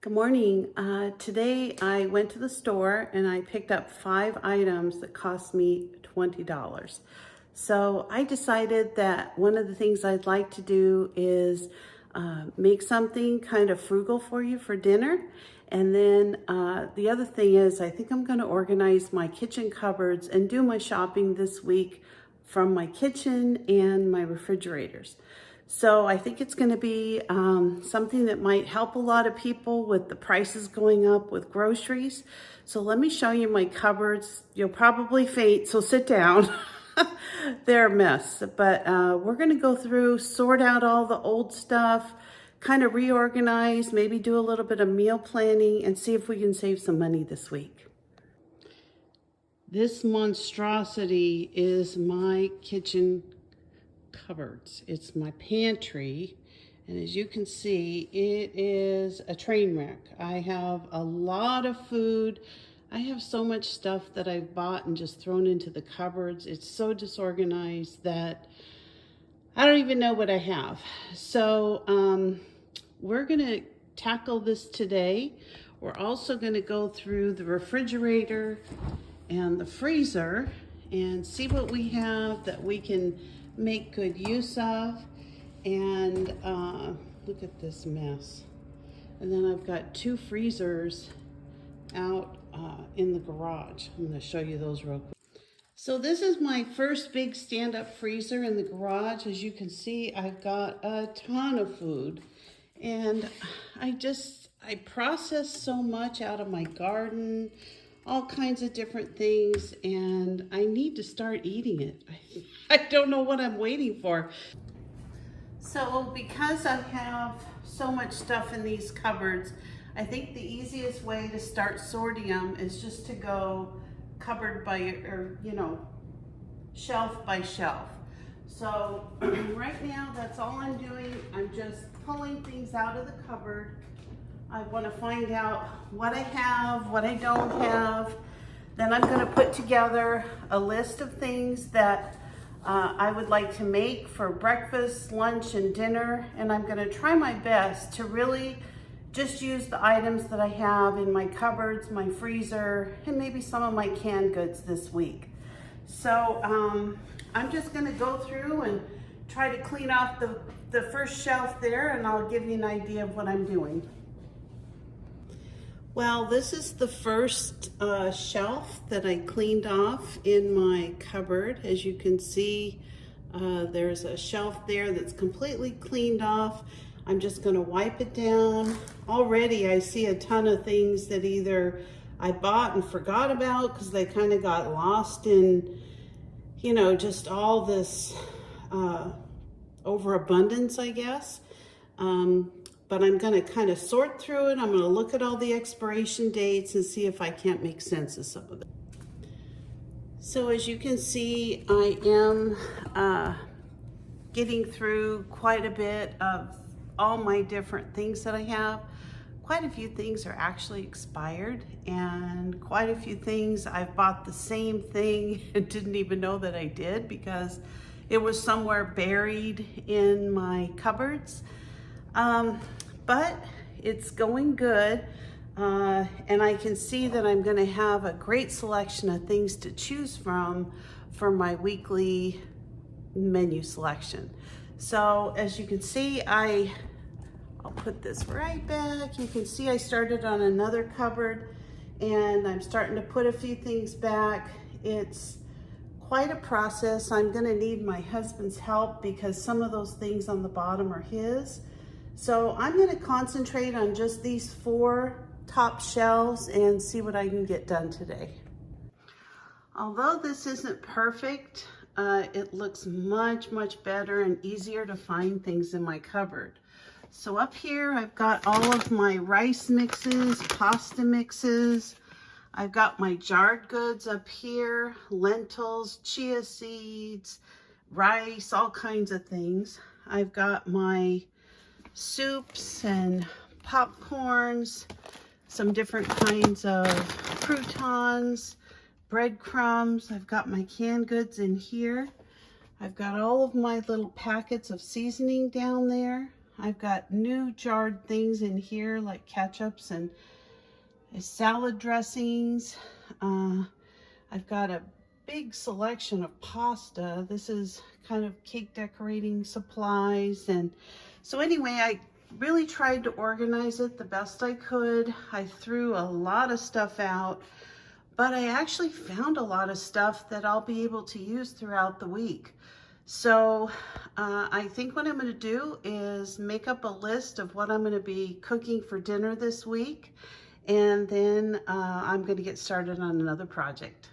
Good morning. Today I went to the store and I picked up 5 items that cost me $20. So I decided that one of the things I'd like to do is make something kind of frugal for you for dinner. And then the other thing is I think I'm going to organize my kitchen cupboards and do my shopping this week from my kitchen and my refrigerators. So I think it's going to be something that might help a lot of people with the prices going up with groceries. So let me show you my cupboards. You'll probably faint, so sit down. They're a mess, but we're going to go through, sort out all the old stuff, kind of reorganize, maybe do a little bit of meal planning and see if we can save some money this week. This monstrosity is my kitchen cupboards. It's my pantry, and as you can see, it is a train wreck. I have a lot of food. I have so much stuff that I've bought and just thrown into the cupboards. It's so disorganized that I don't even know what I have. So we're gonna tackle this today. We're also gonna go through the refrigerator and the freezer and see what we have that we can make good use of. And look at this mess. And then I've got 2 freezers out in the garage. I'm going to show you those real quick. So this is my first big stand-up freezer in the garage. As you can see, I've got a ton of food, and I process so much out of my garden, all kinds of different things, and I need to start eating it. I don't know what I'm waiting for. So because I have so much stuff in these cupboards, I think the easiest way to start sorting them is just to go cupboard by, or shelf by shelf. So right now, that's all I'm doing. I'm just pulling things out of the cupboard. I want to find out what I have, what I don't have. Then I'm going to put together a list of things that I would like to make for breakfast, lunch, and dinner. And I'm going to try my best to really just use the items that I have in my cupboards, my freezer, and maybe some of my canned goods this week. So I'm just going to go through and try to clean off the first shelf there, and I'll give you an idea of what I'm doing. Well, this is the first shelf that I cleaned off in my cupboard. As you can see, there's a shelf there that's completely cleaned off. I'm just going to wipe it down. Already I see a ton of things that either I bought and forgot about because they kind of got lost in, just all this overabundance, I guess. But I'm going to kind of sort through it. I'm going to look at all the expiration dates and see if I can't make sense of some of it. So as you can see, I am getting through quite a bit of all my different things that I have. Quite a few things are actually expired, and quite a few things I've bought the same thing and didn't even know that I did because it was somewhere buried in my cupboards. But it's going good, and I can see that I'm going to have a great selection of things to choose from for my weekly menu selection. So as you can see, I'll put this right back. You can see I started on another cupboard, and I'm starting to put a few things back. It's quite a process. I'm going to need my husband's help because some of those things on the bottom are his. So I'm going to concentrate on just these 4 top shelves and see what I can get done today. Although this isn't perfect, it looks much, much better and easier to find things in my cupboard. So up here, I've got all of my rice mixes, pasta mixes. I've got my jarred goods up here, lentils, chia seeds, rice, all kinds of things. I've got my soups and popcorns, some different kinds of croutons, breadcrumbs. I've got my canned goods in here. I've got all of my little packets of seasoning down there. I've got new jarred things in here like ketchups and salad dressings. I've got a big selection of pasta. This is kind of cake decorating supplies. And so anyway, I really tried to organize it the best I could. I threw a lot of stuff out, but I actually found a lot of stuff that I'll be able to use throughout the week. So I think what I'm going to do is make up a list of what I'm going to be cooking for dinner this week, and then I'm going to get started on another project.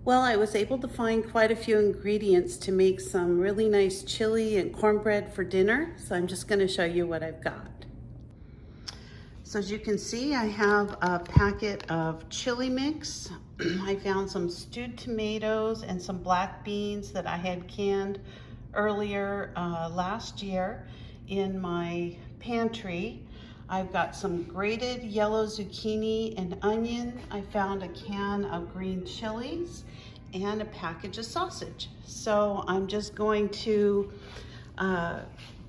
Well, I was able to find quite a few ingredients to make some really nice chili and cornbread for dinner, so I'm just going to show you what I've got. So as you can see, I have a packet of chili mix. I found some stewed tomatoes and some black beans that I had canned earlier last year in my pantry. I've got some grated yellow zucchini and onion. I found a can of green chilies and a package of sausage. So I'm just going to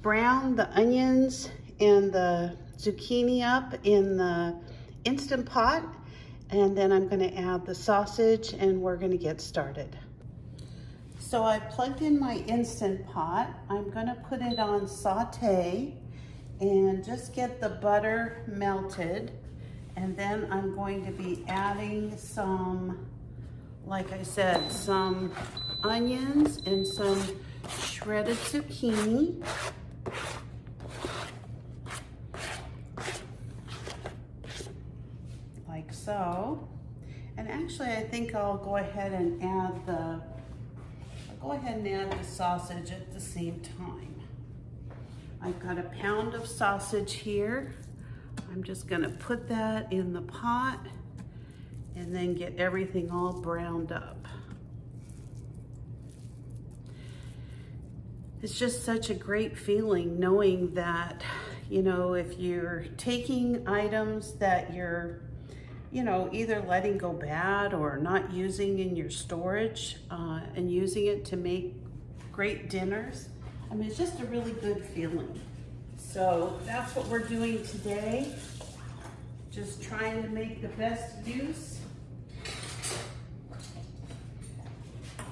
brown the onions and the zucchini up in the Instant Pot, and then I'm going to add the sausage and we're going to get started. So I plugged in my Instant Pot. I'm going to put it on saute and just get the butter melted, and then I'm going to be adding some, like I said, some onions and some shredded zucchini. Like so. And actually I think I'll go ahead and add the sausage at the same time. I've got a pound of sausage here. I'm just gonna put that in the pot and then get everything all browned up. It's just such a great feeling knowing that, you know, if you're taking items that you're, you know, either letting go bad or not using in your storage and using it to make great dinners, I mean, it's just a really good feeling. So that's what we're doing today. Just trying to make the best use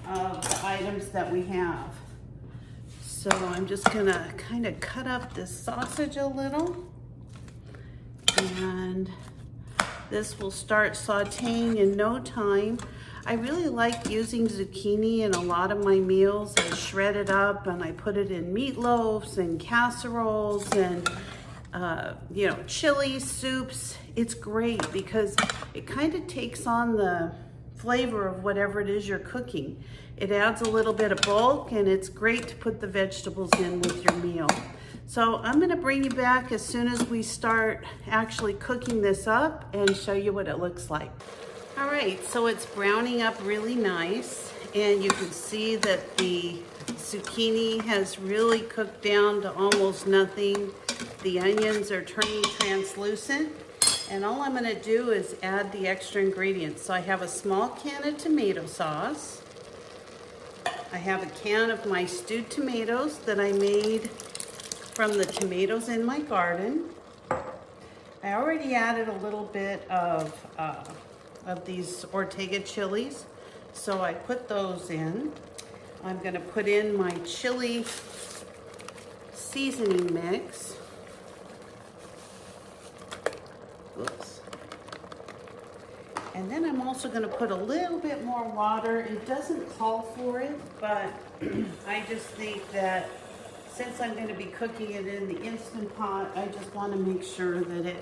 of the items that we have. So I'm just gonna kind of cut up this sausage a little, and this will start sauteing in no time. I really like using zucchini in a lot of my meals. I shred it up and I put it in meatloafs and casseroles and you know, chili soups. It's great because it kind of takes on the flavor of whatever it is you're cooking. It adds a little bit of bulk, and it's great to put the vegetables in with your meal. So I'm gonna bring you back as soon as we start actually cooking this up and show you what it looks like. All right, so it's browning up really nice, and you can see that the zucchini has really cooked down to almost nothing. The onions are turning translucent, and all I'm gonna do is add the extra ingredients. So I have a small can of tomato sauce. I have a can of my stewed tomatoes that I made from the tomatoes in my garden. I already added a little bit of these Ortega chilies, so I put those in. I'm gonna put in my chili seasoning mix. Oops. And then I'm also gonna put a little bit more water. It doesn't call for it, but I just think that since I'm going to be cooking it in the Instant Pot, I just want to make sure that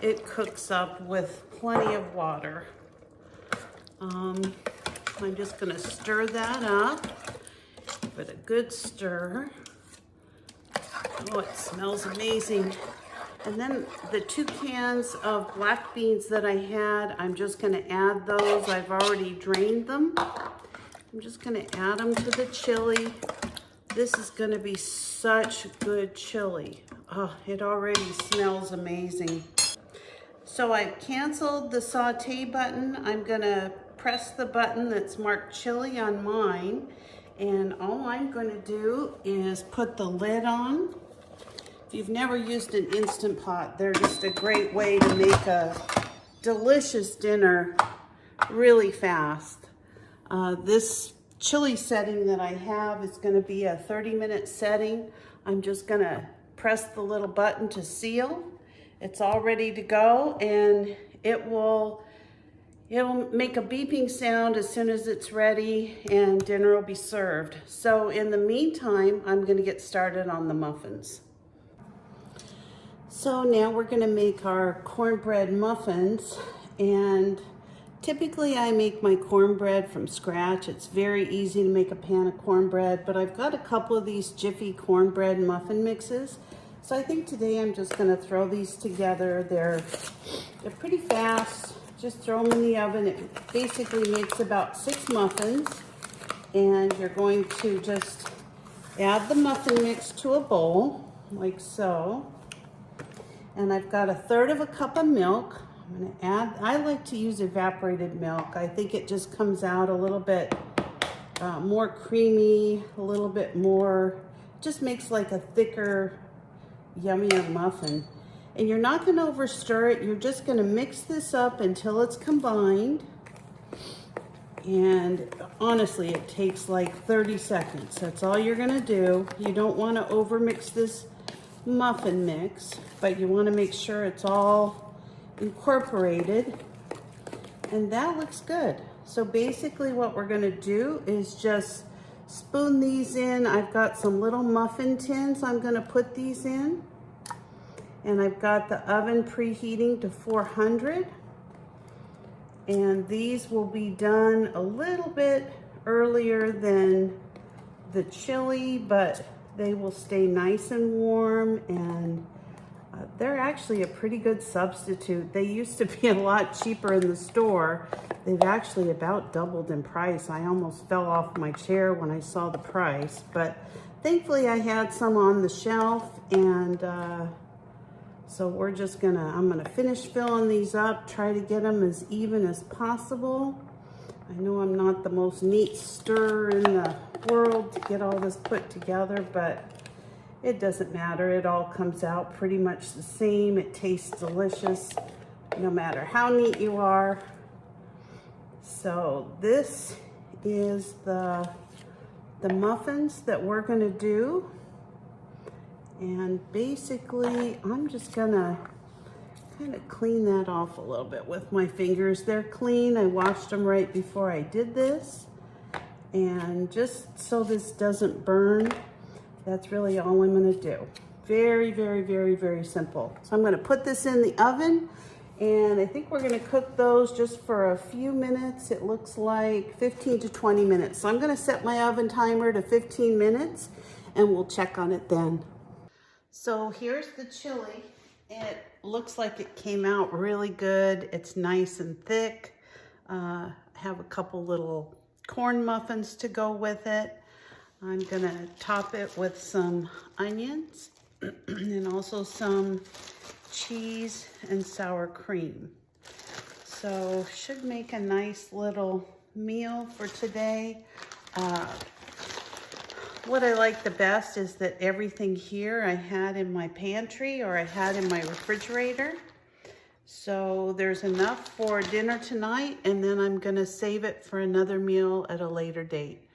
it cooks up with plenty of water. I'm just going to stir that up. Give it a good stir. Oh, it smells amazing. And then the 2 cans of black beans that I had, I'm just going to add those. I've already drained them. I'm just going to add them to the chili. This is going to be such good chili. Oh, it already smells amazing. So I've canceled the saute button. I'm going to press the button that's marked chili on mine, And all I'm going to do is put the lid on. If you've never used an Instant Pot, they're just a great way to make a delicious dinner really fast. This chili setting that I have is going to be a 30-minute setting. I'm just going to press the little button to seal. It's all ready to go, and it'll make a beeping sound as soon as it's ready, and dinner will be served. So in the meantime, I'm going to get started on the muffins. So now we're going to make our cornbread muffins, and typically I make my cornbread from scratch. It's very easy to make a pan of cornbread, but I've got a couple of these Jiffy cornbread muffin mixes. So I think today I'm just going to throw these together. They're pretty fast. Just throw them in the oven. It basically makes about 6 muffins, and you're going to just add the muffin mix to a bowl like so. And I've got 1/3 cup of milk. I'm going to add, I like to use evaporated milk. I think it just comes out a little bit more creamy, a little bit more, just makes like a thicker, yummier muffin. And you're not going to overstir it. You're just going to mix this up until it's combined. And honestly, it takes like 30 seconds. That's all you're going to do. You don't want to overmix this muffin mix, but you want to make sure it's all incorporated. And that looks good. So basically what we're going to do is just spoon these in. I've got some little muffin tins I'm going to put these in. And I've got the oven preheating to 400. And these will be done a little bit earlier than the chili, but they will stay nice and warm, and they're actually a pretty good substitute. They used to be a lot cheaper in the store. They've actually about doubled in price. I almost fell off my chair when I saw the price, but thankfully I had some on the shelf, and so we're just I'm gonna finish filling these up, try to get them as even as possible. I know I'm not the most neat stirrer in the world to get all this put together, but it doesn't matter. It all comes out pretty much the same. It tastes delicious no matter how neat you are. So this is the muffins that we're gonna do. And basically, I'm just gonna kind of clean that off a little bit with my fingers. They're clean. I washed them right before I did this. And just so this doesn't burn, that's really all I'm gonna do. Very, very, very, very simple. So I'm gonna put this in the oven, and I think we're gonna cook those just for a few minutes. It looks like 15 to 20 minutes. So I'm gonna set my oven timer to 15 minutes, and we'll check on it then. So here's the chili. It looks like it came out really good. It's nice and thick. I have a couple little corn muffins to go with it. I'm gonna top it with some onions and also some cheese and sour cream. So should make a nice little meal for today. What I like the best is that everything here I had in my pantry or I had in my refrigerator. So there's enough for dinner tonight, and then I'm gonna save it for another meal at a later date.